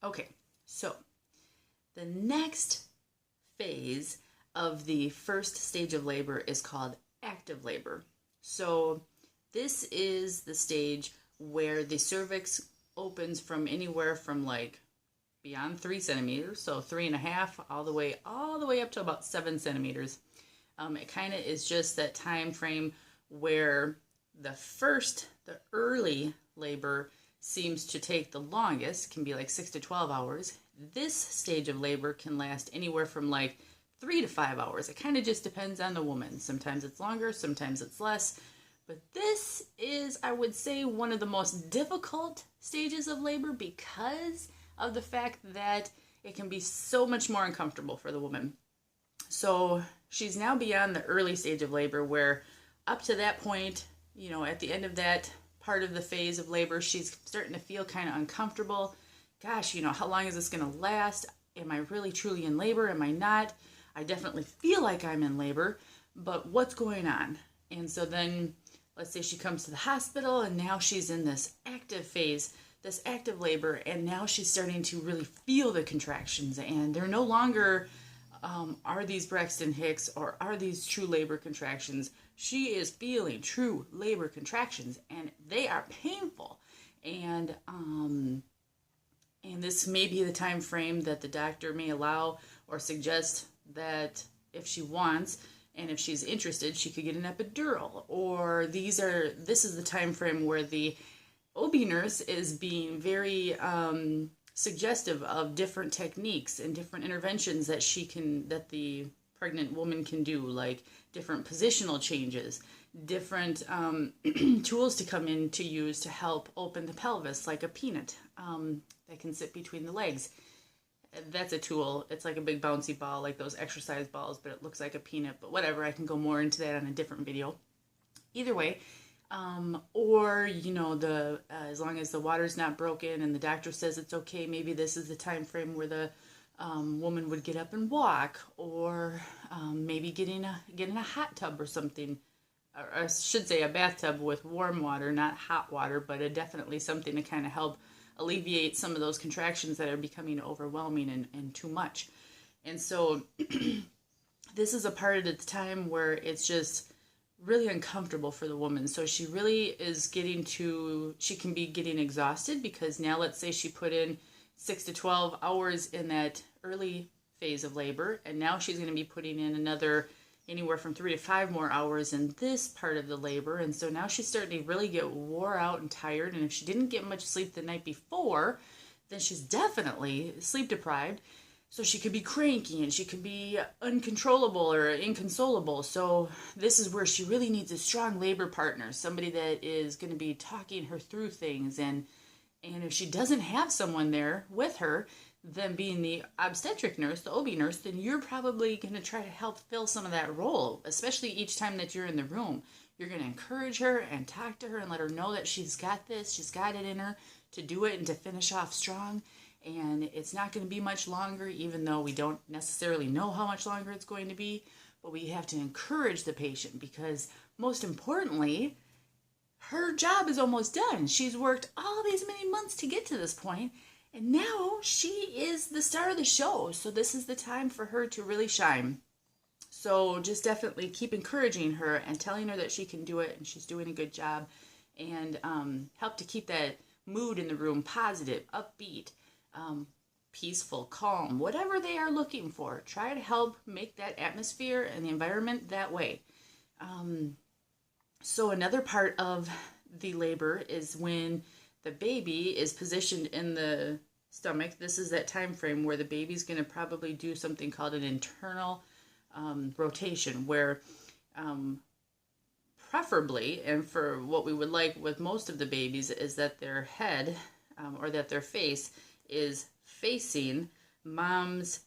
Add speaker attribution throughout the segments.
Speaker 1: Okay, so the next phase of the first stage of labor is called active labor. So this is the stage where the cervix opens from anywhere from like beyond 3 centimeters, so 3.5, all the way up to about 7 centimeters. It kind of is just that time frame where the early labor seems to take the longest, can be like 6 to 12 hours. This stage of labor can last anywhere from like 3 to 5 hours. It kind of just depends on the woman. Sometimes it's longer, sometimes it's less. But this is, I would say, one of the most difficult stages of labor because of the fact that it can be so much more uncomfortable for the woman. So she's now beyond the early stage of labor where up to that point, at the end of that part of the phase of labor, she's starting to feel kind of uncomfortable. Gosh, how long is this going to last? Am I really truly in labor? Am I not? I definitely feel like I'm in labor, but what's going on? And so then let's say she comes to the hospital and now she's in this active phase, this active labor, and now she's starting to really feel the contractions, and they're no longer are these Braxton Hicks or are these true labor contractions. She is feeling true labor contractions, and they are painful. And this may be the time frame that the doctor may allow or suggest that if she wants and if she's interested, she could get an epidural. Or this is the time frame where the OB nurse is being very suggestive of different techniques and different interventions that the pregnant woman can do, like different positional changes, different tools to come in to use to help open the pelvis, like a peanut that can sit between the legs. That's a tool. It's like a big bouncy ball, like those exercise balls, but it looks like a peanut. But whatever, I can go more into that on a different video. Either way, or as long as the water's not broken and the doctor says it's okay, maybe this is the time frame where the woman would get up and walk, or maybe getting a hot tub or something. Or I should say a bathtub with warm water, not hot water, but definitely something to kind of help alleviate some of those contractions that are becoming overwhelming and too much. And so this is a part of the time where it's just really uncomfortable for the woman. So she really is she can be getting exhausted, because now let's say she put in 6 to 12 hours in that early phase of labor, and now she's going to be putting in another anywhere from 3 to 5 more hours in this part of the labor. And so now she's starting to really get wore out and tired. And if she didn't get much sleep the night before, then she's definitely sleep deprived. So she could be cranky and she could be uncontrollable or inconsolable. So this is where she really needs a strong labor partner, somebody that is going to be talking her through things. And if she doesn't have someone there with her, then being the obstetric nurse, the OB nurse, then you're probably going to try to help fill some of that role, especially each time that you're in the room. You're going to encourage her and talk to her and let her know that she's got this, she's got it in her to do it and to finish off strong. And it's not going to be much longer, even though we don't necessarily know how much longer it's going to be. But we have to encourage the patient, because most importantly, her job is almost done. She's worked all these many months to get to this point, and now she is the star of the show. So this is the time for her to really shine. So just definitely keep encouraging her and telling her that she can do it and she's doing a good job, and help to keep that mood in the room positive, upbeat, peaceful, calm, whatever they are looking for. Try to help make that atmosphere and the environment that way. So another part of the labor is when the baby is positioned in the stomach. This is that time frame where the baby's going to probably do something called an internal rotation, where preferably, and for what we would like with most of the babies, is that their head or that their face is facing mom's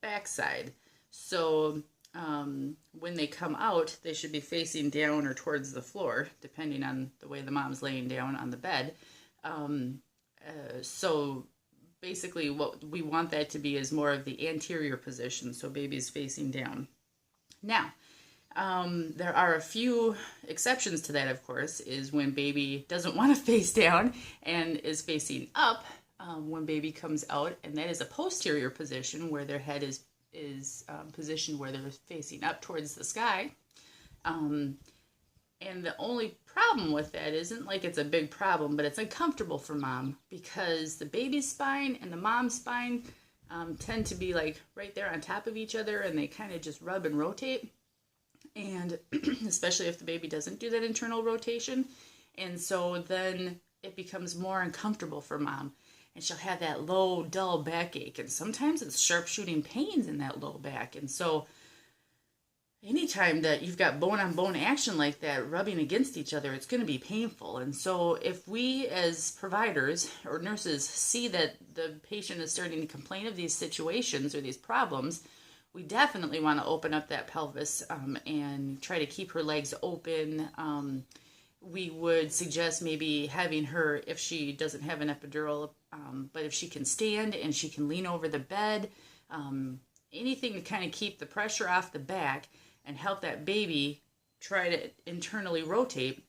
Speaker 1: backside. So when they come out, they should be facing down or towards the floor, depending on the way the mom's laying down on the bed. So basically what we want that to be is more of the anterior position, so baby's facing down. Now, there are a few exceptions to that, of course, is when baby doesn't want to face down and is facing up. when baby comes out, and that is a posterior position where their head is positioned where they're facing up towards the sky. And the only problem with that isn't like it's a big problem, but it's uncomfortable for mom because the baby's spine and the mom's spine tend to be like right there on top of each other, and they kind of just rub and rotate. And especially if the baby doesn't do that internal rotation. And so then it becomes more uncomfortable for mom. And she'll have that low, dull backache. And sometimes it's sharp shooting pains in that low back. And so anytime that you've got bone-on-bone action like that rubbing against each other, it's going to be painful. And so if we as providers or nurses see that the patient is starting to complain of these situations or these problems, we definitely want to open up that pelvis and try to keep her legs open. We would suggest maybe having her, if she doesn't have an epidural, but if she can stand and she can lean over the bed, anything to kind of keep the pressure off the back and help that baby try to internally rotate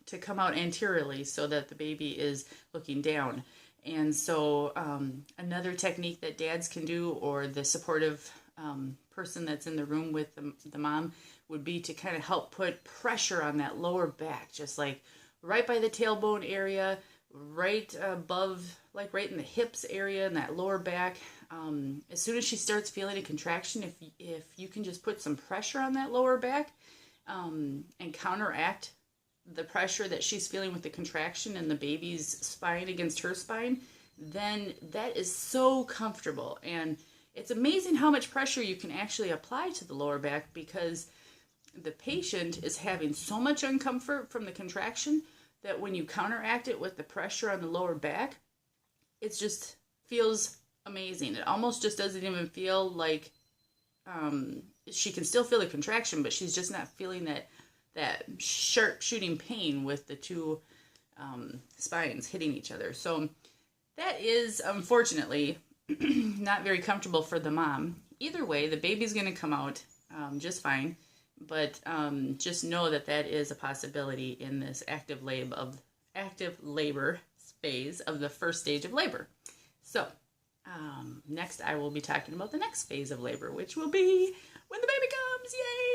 Speaker 1: to come out anteriorly so that the baby is looking down. And so another technique that dads can do, or the supportive person that's in the room with the mom, would be to kind of help put pressure on that lower back, just like right by the tailbone area, right above, like right in the hips area, in that lower back. As soon as she starts feeling a contraction, if you can just put some pressure on that lower back and counteract the pressure that she's feeling with the contraction and the baby's spine against her spine, then that is so comfortable. And it's amazing how much pressure you can actually apply to the lower back, because the patient is having so much uncomfort from the contraction that when you counteract it with the pressure on the lower back, it just feels amazing. It almost just doesn't even feel like she can still feel the contraction, but she's just not feeling that sharp shooting pain with the two spines hitting each other. So that is unfortunately not very comfortable for the mom. Either way, the baby's going to come out just fine, but just know that that is a possibility in this active labor phase of the first stage of labor. So next I will be talking about the next phase of labor, which will be when the baby comes. Yay!